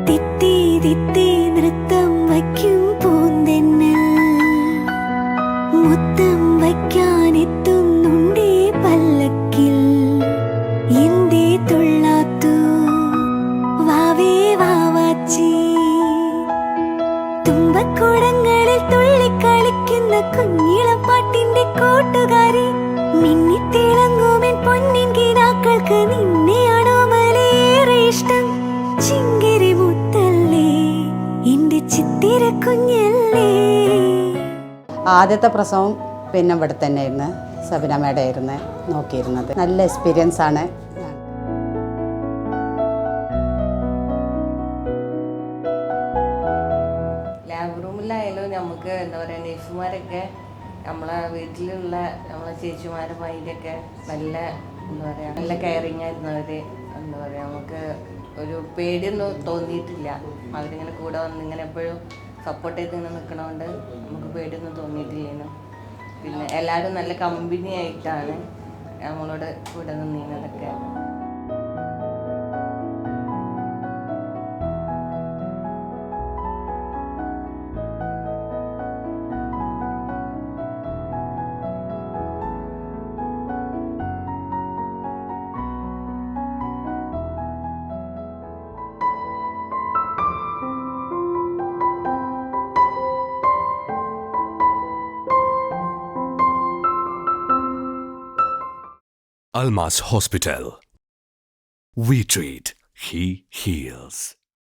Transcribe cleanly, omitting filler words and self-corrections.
തിത്തി തിത്തി നൃത്തം വയ്ക്കും പൂന്തെന്നൽ മുത്തം വയ്ക്കാനെത്തുന്നുണ്ടേ പല്ലക്കിൽ എന്തേ തുള്ളാത്തു വാവേ വാവാച്ചി തുമ്പക്കുടങ്ങളിൽ തുള്ളിക്കളിക്കുന്ന കുഞ്ഞിളപ്പാട്ടിന്റെ കൂട്ടുകാരി മിന്നിത്തിളങ്ങുമെൻ പൊന്നിൻ കിനാക്കൾക്ക് നിന്നെയാണോ മലേറെ ഇഷ്ടം ചിങ്കിരി മുത്തല്ലേ എന്റെ ചിത്തിര കുഞ്ഞല്ലേ. ആദ്യത്തെ പ്രസവം പിന്നെ ഇവിടെ തന്നെയായിരുന്നു സബിനമ്മയുടെ ആയിരുന്നു നോക്കിയിരുന്നത്. നല്ല എക്സ്പീരിയൻസ് ആണ്. ലാബ് റൂമിലായാലും നമുക്ക് എന്താ പറയുക നഴ്സുമാരൊക്കെ നമ്മളെ വീട്ടിലുള്ള നമ്മളെ ചേച്ചിമാരും അതിൻ്റെയൊക്കെ നല്ല എന്താ പറയുക നല്ല കെയറിങ് ആയിരുന്നു അവർ. എന്താ പറയുക നമുക്ക് ഒരു പേടിയൊന്നും തോന്നിയിട്ടില്ല. അവരിങ്ങനെ കൂടെ വന്ന് ഇങ്ങനെ എപ്പോഴും സപ്പോർട്ട് ചെയ്ത് ഇങ്ങനെ നിൽക്കണോണ്ട് നമുക്ക് പേടിയൊന്നും തോന്നിയിട്ടില്ലേനു. പിന്നെ എല്ലാവരും നല്ല കമ്പനി ആയിട്ടാണ് നമ്മളോട് കൂടെ നിന്നതൊക്കെ. Almas Hospital. We treat, he heals.